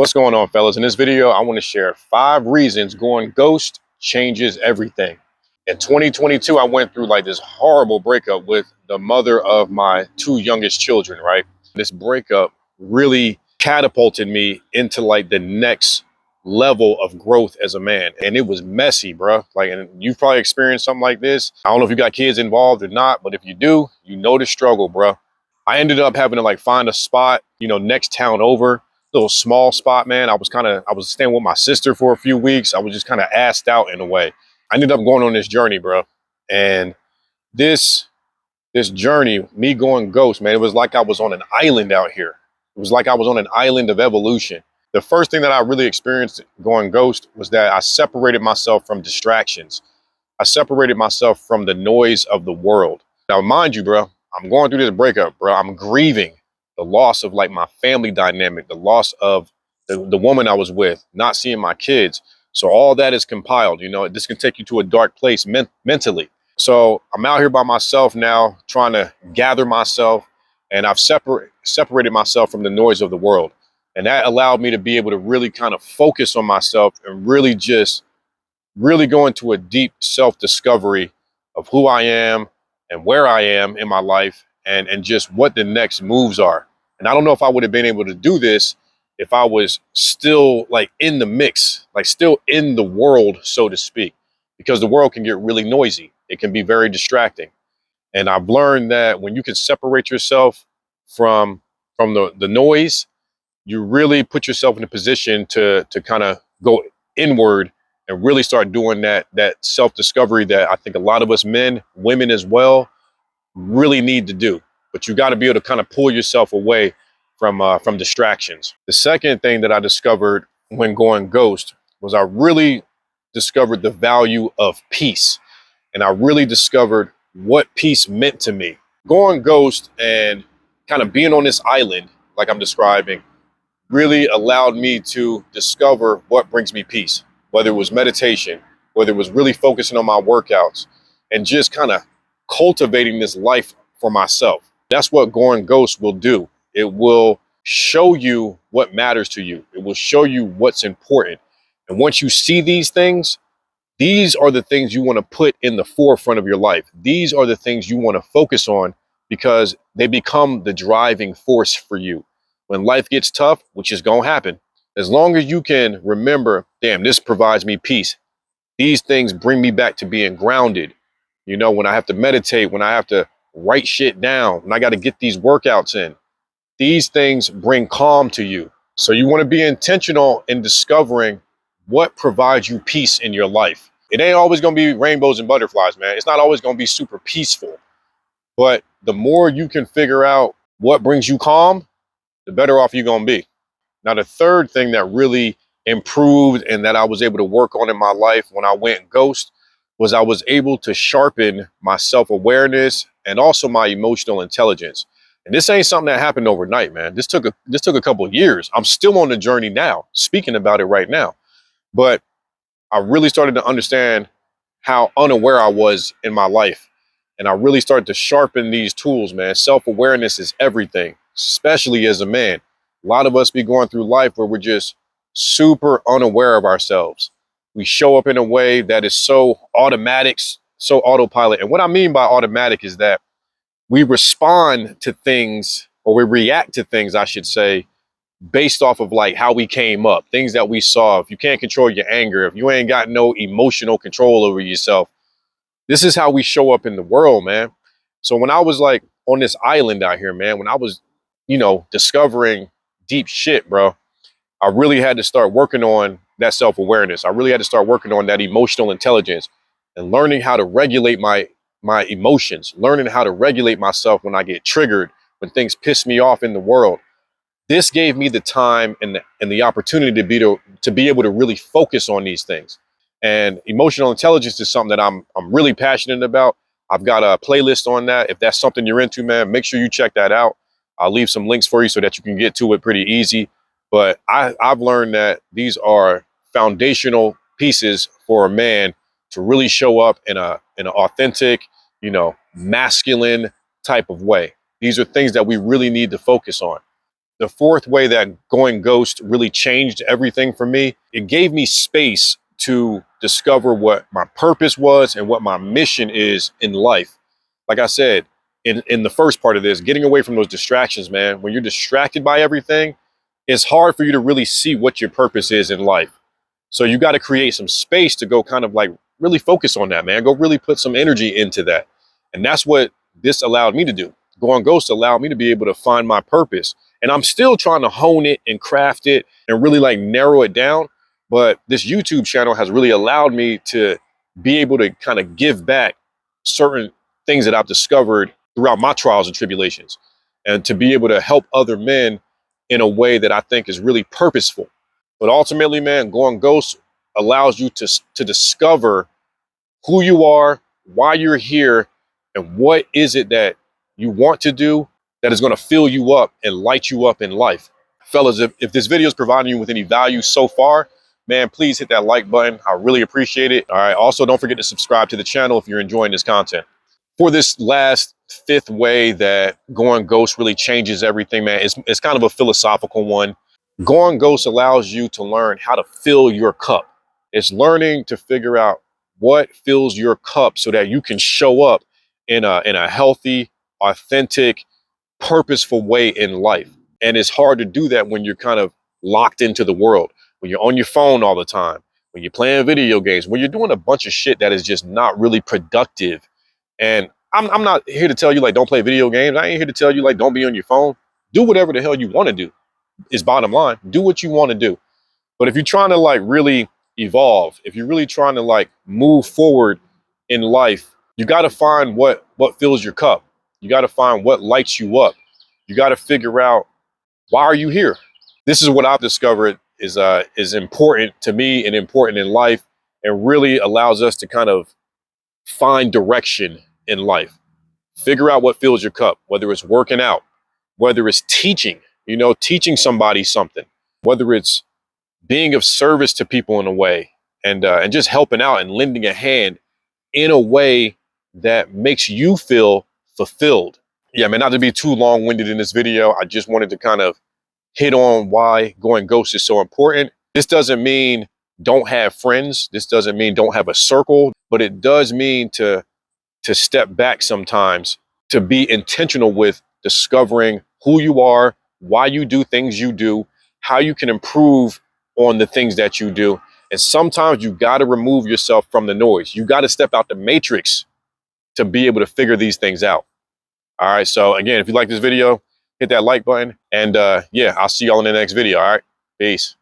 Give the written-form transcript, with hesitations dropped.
What's going on, fellas? In this video, I want to share 5 reasons going ghost changes everything. In 2022, I went through like this horrible breakup with the mother of my 2 youngest children, right? This breakup really catapulted me into like the next level of growth as a man. And it was messy, bro. Like, and you've probably experienced something like this. I don't know if you got kids involved or not, but if you do, you know the struggle, bro. I ended up having to like find a spot, next town over. Little small spot, man. I was staying with my sister for a few weeks. I was just kind of assed out in a way. I ended up going on this journey, bro. And this journey, me going ghost, man, it was like I was on an island out here. It was like I was on an island of evolution. The first thing that I really experienced going ghost was that I separated myself from distractions. I separated myself from the noise of the world. Now, mind you, bro, I'm going through this breakup, bro. I'm grieving the loss of like my family dynamic, the loss of the woman I was with, not seeing my kids. So all that is compiled, this can take you to a dark place mentally. So I'm out here by myself now, trying to gather myself, and I've separated myself from the noise of the world. And that allowed me to be able to really kind of focus on myself and really go into a deep self-discovery of who I am and where I am in my life and just what the next moves are. And I don't know if I would have been able to do this if I was still like in the mix, like still in the world, so to speak, because the world can get really noisy. It can be very distracting. And I've learned that when you can separate yourself from the noise, you really put yourself in a position to kind of go inward and really start doing that self-discovery that I think a lot of us men, women as well, really need to do. But you got to be able to kind of pull yourself away from distractions. The second thing that I discovered when going ghost was I really discovered the value of peace. And I really discovered what peace meant to me. Going ghost and kind of being on this island, like I'm describing, really allowed me to discover what brings me peace, whether it was meditation, whether it was really focusing on my workouts and just kind of cultivating this life for myself. That's what going ghost will do. It will show you what matters to you. It will show you what's important. And once you see these things, these are the things you want to put in the forefront of your life. These are the things you want to focus on because they become the driving force for you. When life gets tough, which is going to happen, as long as you can remember, damn, this provides me peace. These things bring me back to being grounded. When I have to meditate, when I have to write shit down, when I got to get these workouts in, these things bring calm to you. So you want to be intentional in discovering what provides you peace in your life. It ain't always going to be rainbows and butterflies, man. It's not always going to be super peaceful. But the more you can figure out what brings you calm, the better off you're going to be. Now, the third thing that really improved and that I was able to work on in my life when I went ghost was I was able to sharpen my self-awareness and also my emotional intelligence. And this ain't something that happened overnight, man. This took a couple of years. I'm still on the journey now, speaking about it right now. But I really started to understand how unaware I was in my life. And I really started to sharpen these tools, man. Self-awareness is everything, especially as a man. A lot of us be going through life where we're just super unaware of ourselves. We show up in a way that is so automatic, so autopilot. And what I mean by automatic is that we respond to things, or we react to things, I should say, based off of like how we came up, things that we saw. If you can't control your anger, if you ain't got no emotional control over yourself, this is how we show up in the world, man. So when I was like on this island out here, man, when I was, discovering deep shit, bro, I really had to start working on that self-awareness. I really had to start working on that emotional intelligence and learning how to regulate my emotions, learning how to regulate myself when I get triggered, when things piss me off in the world. This gave me the time and the opportunity to be able to really focus on these things. And emotional intelligence is something that I'm really passionate about. I've got a playlist on that. If that's something you're into, man, make sure you check that out. I'll leave some links for you so that you can get to it pretty easy. But I've learned that these are foundational pieces for a man to really show up in an authentic, masculine type of way. These are things that we really need to focus on. The fourth way that going ghost really changed everything for me, it gave me space to discover what my purpose was and what my mission is in life. Like I said, in the first part of this, getting away from those distractions, man. When you're distracted by everything, it's hard for you to really see what your purpose is in life. So you got to create some space to go kind of like really focus on that, man. Go really put some energy into that. And that's what this allowed me to do. Going ghost allowed me to be able to find my purpose. And I'm still trying to hone it and craft it and really like narrow it down. But this YouTube channel has really allowed me to be able to kind of give back certain things that I've discovered throughout my trials and tribulations, and to be able to help other men in a way that I think is really purposeful. But ultimately, man, going ghost allows you to discover who you are, why you're here, and what is it that you want to do that is going to fill you up and light you up in life. Fellas, if this video is providing you with any value so far, man, please hit that like button. I really appreciate it. All right. Also, don't forget to subscribe to the channel if you're enjoying this content. For this last fifth way that going ghost really changes everything, man, it's kind of a philosophical one. Going ghost allows you to learn how to fill your cup. It's learning to figure out what fills your cup so that you can show up in a healthy, authentic, purposeful way in life. And it's hard to do that when you're kind of locked into the world, when you're on your phone all the time, when you're playing video games, when you're doing a bunch of shit that is just not really productive. And I'm not here to tell you like don't play video games. I ain't here to tell you like don't be on your phone. Do whatever the hell you want to do. Is bottom line. Do what you want to do. But if you're trying to like really evolve, if you're really trying to like move forward in life, you got to find what fills your cup. You got to find what lights you up. You got to figure out, why are you here? This is what I've discovered is important to me and important in life, and really allows us to kind of find direction in life. Figure out what fills your cup, whether it's working out, whether it's teaching, teaching somebody something, whether it's being of service to people in a way, and just helping out and lending a hand in a way that makes you feel fulfilled. Yeah, man, not to be too long-winded in this video, I just wanted to kind of hit on why going ghost is so important. This doesn't mean don't have friends. This doesn't mean don't have a circle, but it does mean to step back sometimes, to be intentional with discovering who you are, why you do things you do, how you can improve on the things that you do. And sometimes you got to remove yourself from the noise. You got to step out the matrix to be able to figure these things out. All right. So again, if you like this video, hit that like button, and yeah, I'll see y'all in the next video. All right. Peace.